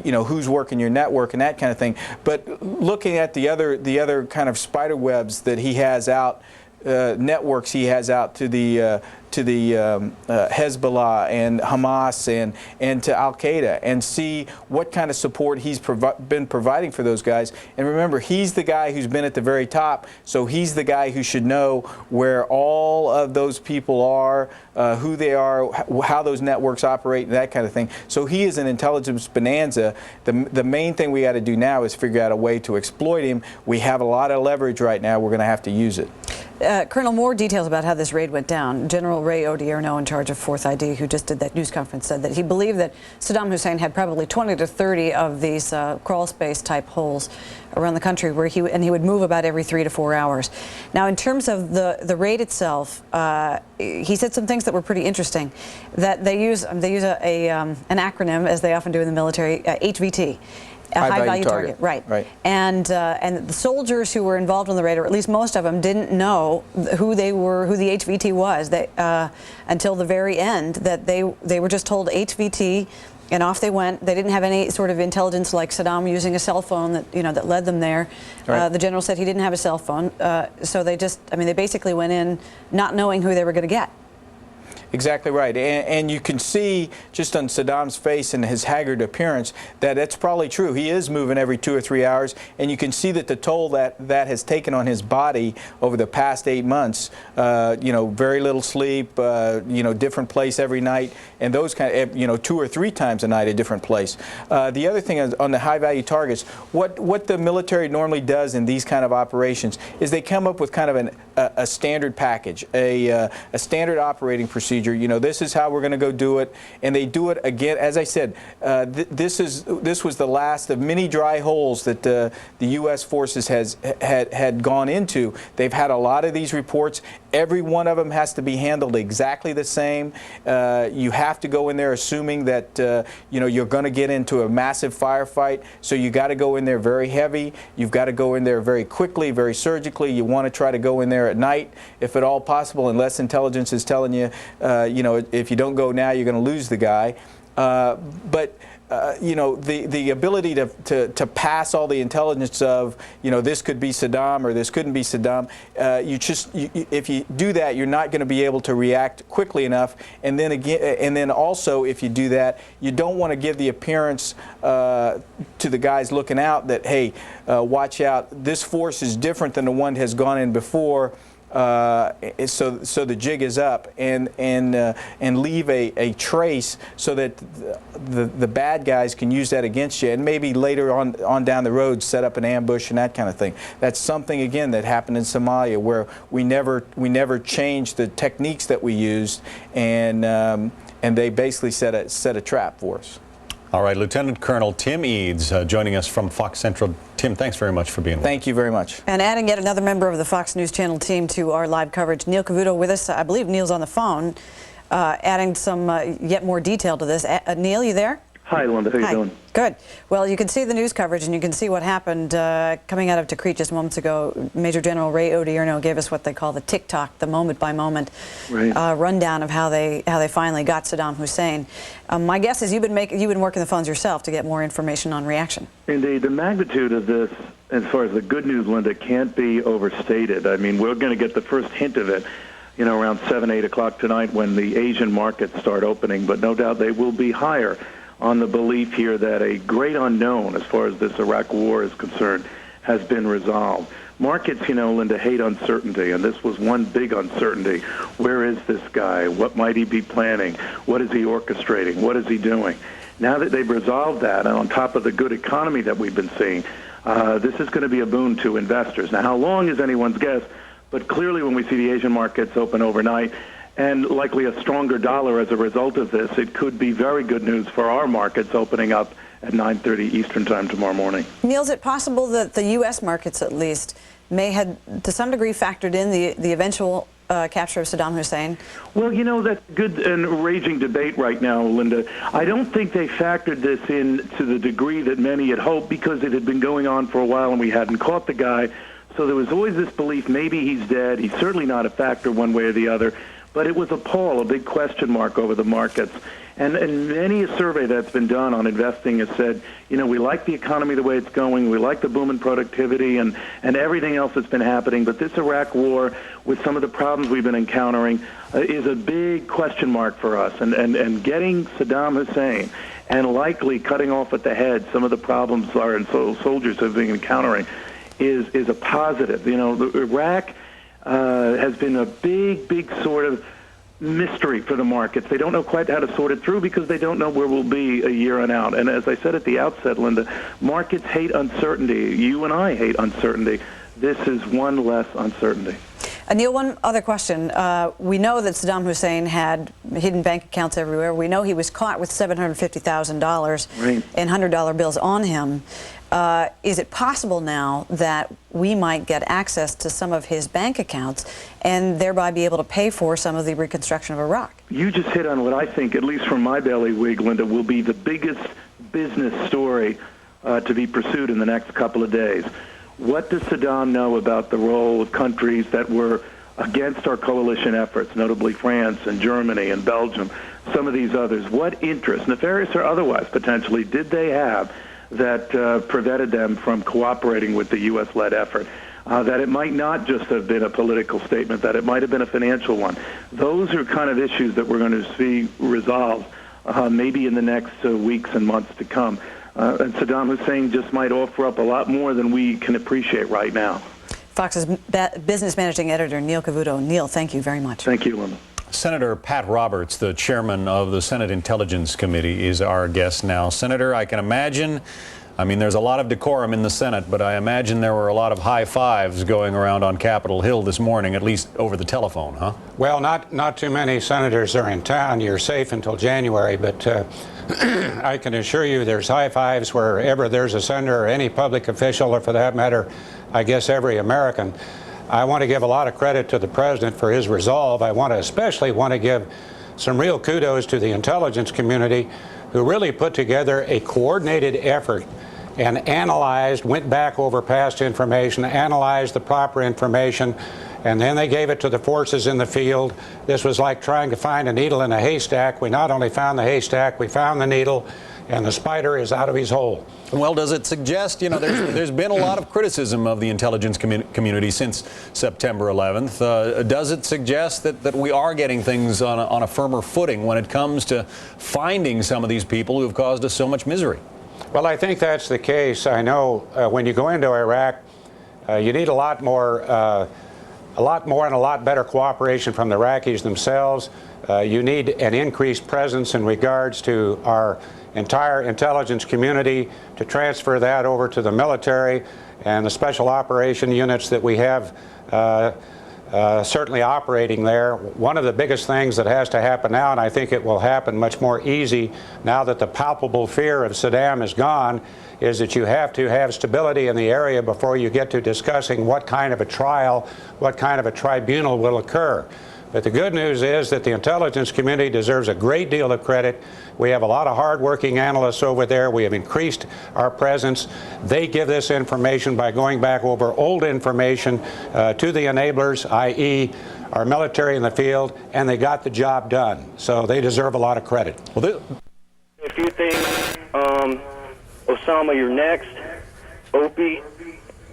you know, who's working your network and that kind of thing, but looking at the other kind of spider webs that he has out, networks he has out to the Hezbollah and Hamas and to Al-Qaeda, and see what kind of support he's been providing for those guys. And remember, he's the guy who's been at the very top, so he's the guy who should know where all of those people are, who they are, how those networks operate, and that kind of thing. So he is an intelligence bonanza. The main thing we got to do now is figure out a way to exploit him. We have a lot of leverage right now. We're going to have to use it. Colonel, more details about how this raid went down. General Ray Odierno, in charge of 4th ID, who just did that news conference, said that he believed that Saddam Hussein had probably 20 to 30 of these crawl space type holes around the country, where he would move about every 3 to 4 hours. Now, in terms of the raid itself, he said some things that were pretty interesting. That they use an acronym, as they often do in the military, HVT. A high value target. Right. And the soldiers who were involved in the raid, or at least most of them, didn't know who the HVT was until the very end. That they were just told HVT, and off they went. They didn't have any sort of intelligence like Saddam using a cell phone that led them there. Right. The general said he didn't have a cell phone, so they basically went in not knowing who they were going to get. Exactly right. And you can see just on Saddam's face and his haggard appearance that it's probably true. He is moving every 2 or 3 hours, and you can see that the toll that has taken on his body over the past 8 months, you know, very little sleep, you know, different place every night, and those kind of, you know, 2 or 3 times a night a different place. The other thing is on the high-value targets, what the military normally does in these kind of operations is they come up with kind of a standard package, a standard operating procedure. You know, this is how we're going to go do it, and they do it again. As I said, this was the last of many dry holes that the U.S. forces had gone into. They've had a lot of these reports. Every one of them has to be handled exactly the same. You have to go in there assuming that you know, you're going to get into a massive firefight. So you got to go in there very heavy. You've got to go in there very quickly, very surgically. You want to try to go in there at night, if at all possible, unless intelligence is telling you, you know, if you don't go now, you're going to lose the guy. You know, the ability to pass all the intelligence of, you know, this could be Saddam or this couldn't be Saddam, if you do that, you're not going to be able to react quickly enough. And then again, and then also, if you do that, you don't want to give the appearance to the guys looking out that, hey, watch out, this force is different than the one that has gone in before. So the jig is up, and leave a trace so that the bad guys can use that against you, and maybe later on down the road set up an ambush and that kind of thing. That's something again that happened in Somalia, where we never changed the techniques that we used, and they basically set a trap for us. All right, Lieutenant Colonel Tim Eads joining us from Fox Central. Tim, thanks very much for being with us. Thank you very much. And adding yet another member of the Fox News Channel team to our live coverage, Neil Cavuto with us. I believe Neil's on the phone, adding some yet more detail to this. Neil, you there? Hi, Linda. How you doing? Good. Well, you can see the news coverage, and you can see what happened coming out of Tikrit just moments ago. Major General Ray Odierno gave us what they call the tick-tock, the moment-by-moment rundown of how they finally got Saddam Hussein. My guess is you've been working the phones yourself to get more information on reaction. Indeed. The magnitude of this, as far as the good news, Linda, can't be overstated. I mean, we're going to get the first hint of it, you know, around 7, 8 o'clock tonight when the Asian markets start opening, but no doubt they will be higher on the belief here that a great unknown, as far as this Iraq war is concerned, has been resolved. Markets, you know, Linda, hate uncertainty, and this was one big uncertainty. Where is this guy? What might he be planning? What is he orchestrating? What is he doing? Now that they've resolved that, and on top of the good economy that we've been seeing, this is going to be a boon to investors. Now, how long is anyone's guess? But clearly when we see the Asian markets open overnight, and likely a stronger dollar as a result of this, it could be very good news for our markets opening up at 9:30 Eastern Time tomorrow morning. Neil, is it possible that the U.S. markets, at least, may have, to some degree, factored in the eventual capture of Saddam Hussein? Well, you know, that's good and raging debate right now, Linda. I don't think they factored this in to the degree that many had hoped, because it had been going on for a while and we hadn't caught the guy. So there was always this belief, maybe he's dead. He's certainly not a factor one way or the other. But it was a big question mark over the markets. And many a survey that's been done on investing has said, you know, we like the economy the way it's going, we like the boom in productivity and everything else that's been happening, but this Iraq war, with some of the problems we've been encountering, is a big question mark for us. And getting Saddam Hussein and likely cutting off at the head some of the problems our soldiers have been encountering is a positive. You know, Iraq has been a big sort of mystery for the markets. They don't know quite how to sort it through because they don't know where we'll be a year and out. And as I said at the outset, Linda, markets hate uncertainty. You and I hate uncertainty. This is one less uncertainty. Neil, one other question. We know that Saddam Hussein had hidden bank accounts everywhere. We know he was caught with $750,000 in $100 bills on him. Is it possible now that we might get access to some of his bank accounts and thereby be able to pay for some of the reconstruction of Iraq? You just hit on what I think, at least from my bailiwick, Linda, will be the biggest business story to be pursued in the next couple of days. What does Saddam know about the role of countries that were against our coalition efforts, notably France and Germany and Belgium, some of these others? What interest, nefarious or otherwise potentially, did they have that prevented them from cooperating with the U.S.-led effort? that it might not just have been a political statement, that it might have been a financial one. Those are kind of issues that we're going to see resolved maybe in the next weeks and months to come. And Saddam Hussein just might offer up a lot more than we can appreciate right now. Fox's business managing editor, Neil Cavuto. Neil, thank you very much. Thank you, Linda. Senator Pat Roberts, the chairman of the Senate Intelligence Committee, is our guest now. Senator, I can imagine, I mean, there's a lot of decorum in the Senate, but I imagine there were a lot of high fives going around on Capitol Hill this morning, at least over the telephone, huh? Well, not too many senators are in town. You're safe until January, but I can assure you there's high fives wherever there's a senator or any public official, or for that matter, I guess every American. I want to give a lot of credit to the president for his resolve. I especially want to give some real kudos to the intelligence community, who really put together a coordinated effort and went back over past information, analyzed the proper information, and then they gave it to the forces in the field. This was like trying to find a needle in a haystack. We not only found the haystack, we found the needle, and the spider is out of his hole. Well, does it suggest, you know, there's been a lot of criticism of the intelligence community since September 11th. Does it suggest that we are getting things on a firmer footing when it comes to finding some of these people who have caused us so much misery? Well, I think that's the case. I know when you go into Iraq, you need a lot more and a lot better cooperation from the Iraqis themselves. You need an increased presence in regards to our entire intelligence community, to transfer that over to the military and the special operation units that we have certainly operating there. One of the biggest things that has to happen now, and I think it will happen much more easy now that the palpable fear of Saddam is gone, is that you have to have stability in the area before you get to discussing what kind of a trial, what kind of a tribunal will occur. But the good news is that the intelligence community deserves a great deal of credit. We have a lot of hardworking analysts over there. We have increased our presence. They give this information by going back over old information to the enablers, i.e. our military in the field, and they got the job done. So they deserve a lot of credit. A few things. Osama, you're next. Opie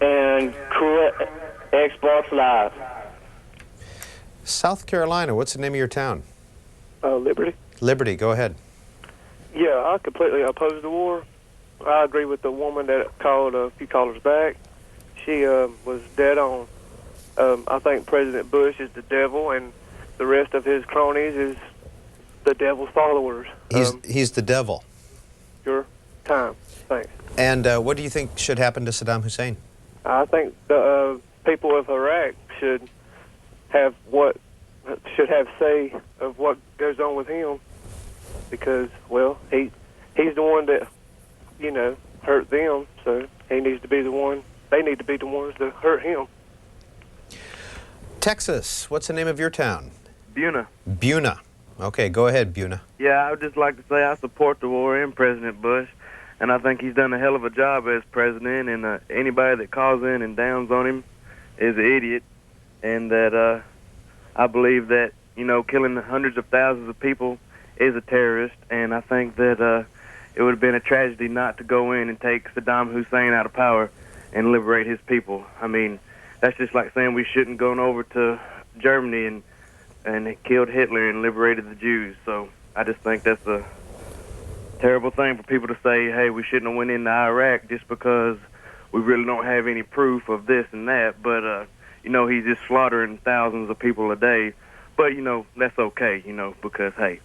and Crew Xbox Live. South Carolina, what's the name of your town? Liberty. Liberty, go ahead. Yeah, I completely oppose the war. I agree with the woman that called a few callers back. She was dead on. I think President Bush is the devil, and the rest of his cronies is the devil's followers. He's the devil. Your time. Thanks. And what do you think should happen to Saddam Hussein? I think the people of Iraq should have say of what goes on with him, because, well, he's the one that, you know, hurt them, so he needs to be the one. They need to be the ones that hurt him. Texas, what's the name of your town? Buna. Buna. Okay, go ahead, Buna. Yeah, I would just like to say I support the war and President Bush, and I think he's done a hell of a job as president, and anybody that calls in and downs on him is an idiot, and that I believe that, you know, killing hundreds of thousands of people is a terrorist, and I think that it would have been a tragedy not to go in and take Saddam Hussein out of power and liberate his people. I mean, that's just like saying we shouldn't go over to Germany and killed Hitler and liberated the Jews. So I just think that's a terrible thing for people to say, hey, we shouldn't have went into Iraq just because we really don't have any proof of this and that. But, you know, he's just slaughtering thousands of people a day. But, you know, that's okay, you know, because, hey.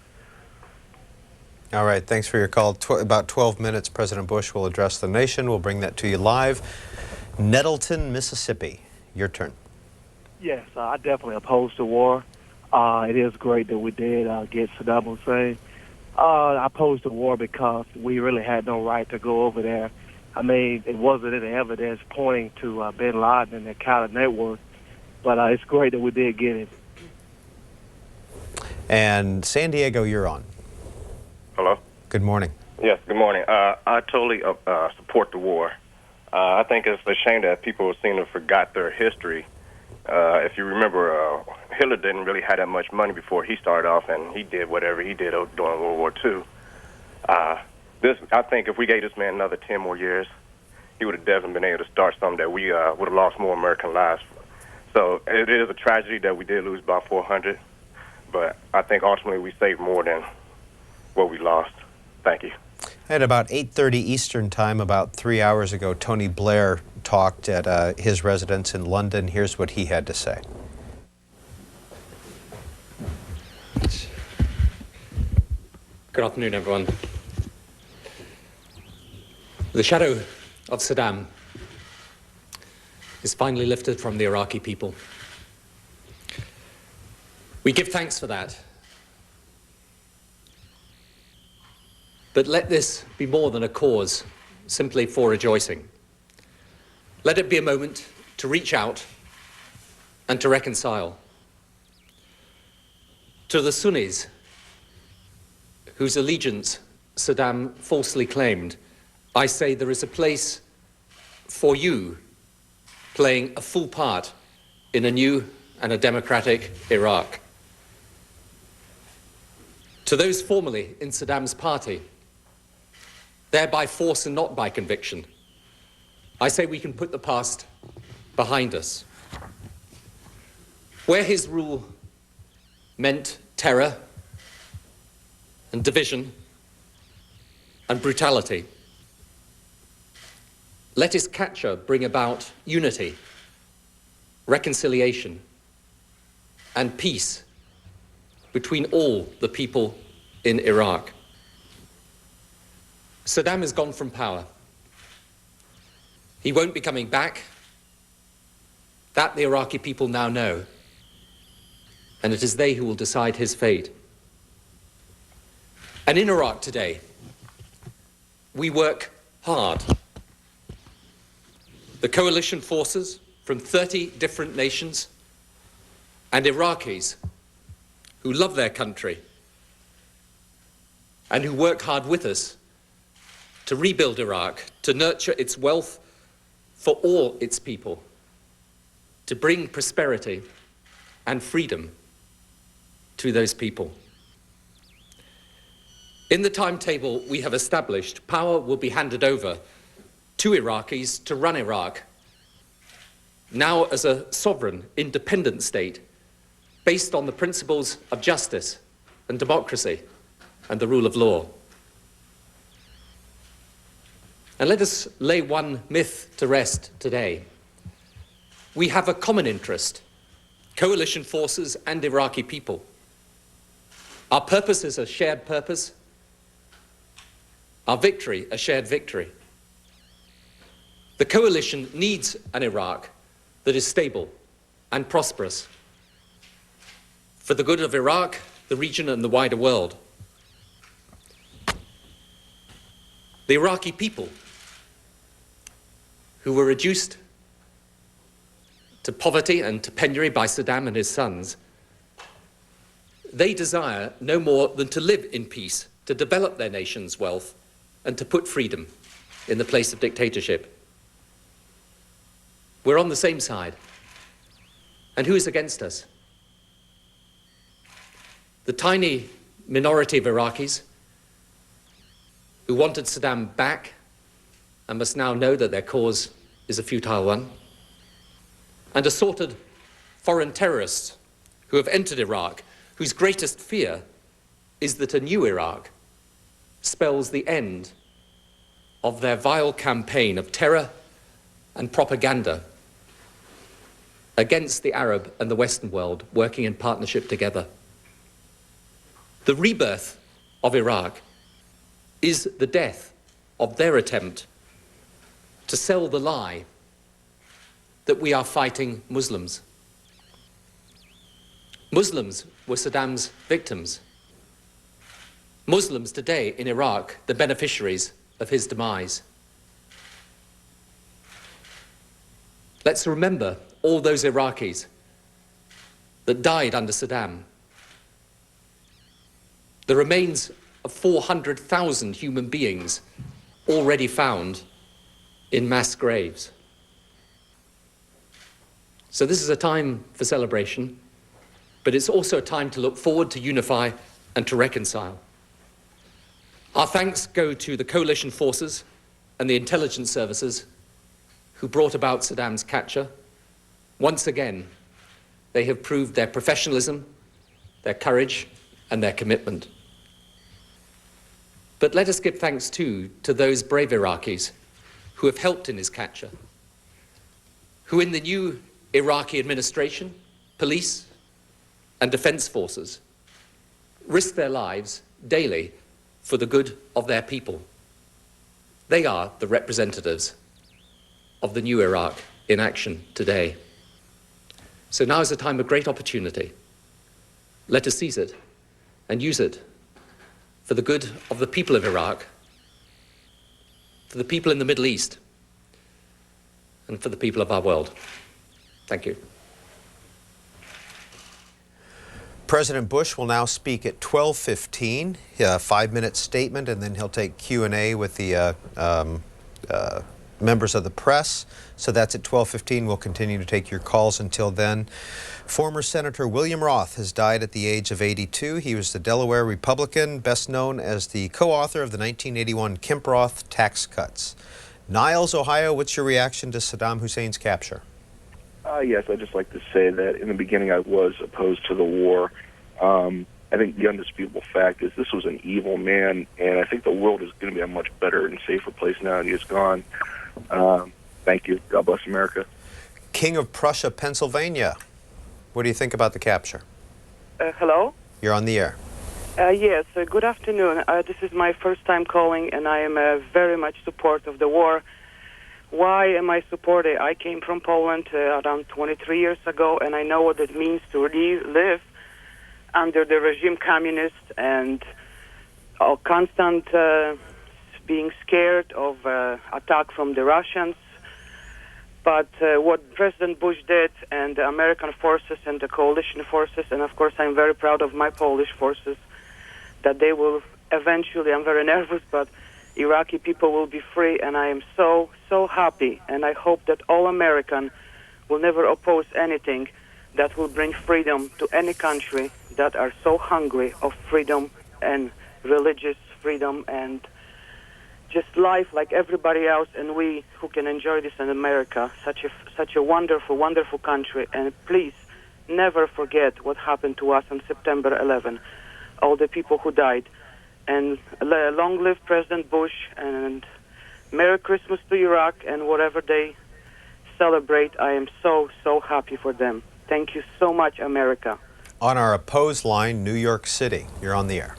All right, thanks for your call. About 12 minutes, President Bush will address the nation. We'll bring that to you live. Nettleton, Mississippi, your turn. Yes, I definitely oppose the war. It is great that we did get Saddam Hussein. I oppose the war because we really had no right to go over there. I mean, it wasn't any evidence pointing to bin Laden and the Al-Qaeda network, but it's great that we did get it. And San Diego, you're on. Hello? Good morning. Yes, good morning. I totally support the war. I think it's a shame that people seem to have forgot their history. If you remember, Hitler didn't really have that much money before he started off, and he did whatever he did during World War II. I think if we gave this man another 10 more years, he would have definitely been able to start something that we would have lost more American lives. So it is a tragedy that we did lose about 400, but I think ultimately we saved more than what we lost. Thank you. At about 8:30 Eastern Time, about 3 hours ago, Tony Blair talked at his residence in London. Here's what he had to say. Good afternoon, everyone. The shadow of Saddam is finally lifted from the Iraqi people. We give thanks for that. But let this be more than a cause simply for rejoicing. Let it be a moment to reach out and to reconcile. To the Sunnis, whose allegiance Saddam falsely claimed, I say there is a place for you playing a full part in a new and a democratic Iraq. To those formerly in Saddam's party, there by force and not by conviction, I say we can put the past behind us. Where his rule meant terror and division and brutality, let his capture bring about unity, reconciliation, and peace between all the people in Iraq. Saddam has gone from power. He won't be coming back. That the Iraqi people now know. And it is they who will decide his fate. And in Iraq today, we work hard. The coalition forces from 30 different nations and Iraqis who love their country and who work hard with us to rebuild Iraq, to nurture its wealth for all its people, to bring prosperity and freedom to those people. In the timetable we have established, power will be handed over to Iraqis to run Iraq, now as a sovereign, independent state, based on the principles of justice and democracy and the rule of law. And let us lay one myth to rest today. We have a common interest, coalition forces and Iraqi people. Our purpose is a shared purpose, our victory a shared victory. The coalition needs an Iraq that is stable and prosperous for the good of Iraq, the region, and the wider world. The Iraqi people, who were reduced to poverty and to penury by Saddam and his sons, they desire no more than to live in peace, to develop their nation's wealth, and to put freedom in the place of dictatorship. We're on the same side. And who is against us? The tiny minority of Iraqis who wanted Saddam back and must now know that their cause is a futile one, and assorted foreign terrorists who have entered Iraq, whose greatest fear is that a new Iraq spells the end of their vile campaign of terror and propaganda against the Arab and the Western world working in partnership together. The rebirth of Iraq is the death of their attempt to sell the lie that we are fighting Muslims. Muslims were Saddam's victims. Muslims today in Iraq, the beneficiaries of his demise. Let's remember all those Iraqis that died under Saddam. The remains of 400,000 human beings already found in mass graves. So this is a time for celebration, but it's also a time to look forward, to unify, and to reconcile. Our thanks go to the coalition forces and the intelligence services who brought about Saddam's capture, once again, they have proved their professionalism, their courage, and their commitment. But let us give thanks too to those brave Iraqis who have helped in his capture, who in the new Iraqi administration, police, and defense forces risk their lives daily for the good of their people. They are the representatives of the new Iraq in action today. So now is a time of great opportunity. Let us seize it and use it for the good of the people of Iraq, for the people in the Middle East, and for the people of our world. Thank you. President Bush will now speak at 12:15, a 5-minute statement, and then he'll take Q&A with the members of the press. So that's at 12:15. We'll continue to take your calls until then. Former Senator William Roth has died at the age of 82. He was the Delaware Republican, best known as the co-author of the 1981 Kemp-Roth tax cuts. Niles, Ohio, what's your reaction to Saddam Hussein's capture? Yes, I'd just like to say that in the beginning I was opposed to the war. I think the undisputable fact is this was an evil man, and I think the world is going to be a much better and safer place now that he is gone. Thank you. God bless America. King of Prussia, Pennsylvania. What do you think about the capture? Hello? You're on the air. Yes, good afternoon. This is my first time calling, and I am very much support of the war. Why am I supportive? I came from Poland around 23 years ago, and I know what it means to live under the regime communist and constant being scared of attack from the Russians. But what President Bush did and the American forces and the coalition forces, and of course I'm very proud of my Polish forces, that they will eventually, I'm very nervous, but Iraqi people will be free, and I am so, so happy. And I hope that all Americans will never oppose anything that will bring freedom to any country that are so hungry of freedom and religious freedom and just life like everybody else, and we who can enjoy this in America, such a wonderful, wonderful country. And please never forget what happened to us on September 11, all the people who died. And long live President Bush, and Merry Christmas to Iraq, and whatever they celebrate, I am so, so happy for them. Thank you so much, America. On our opposed line, New York City. You're on the air.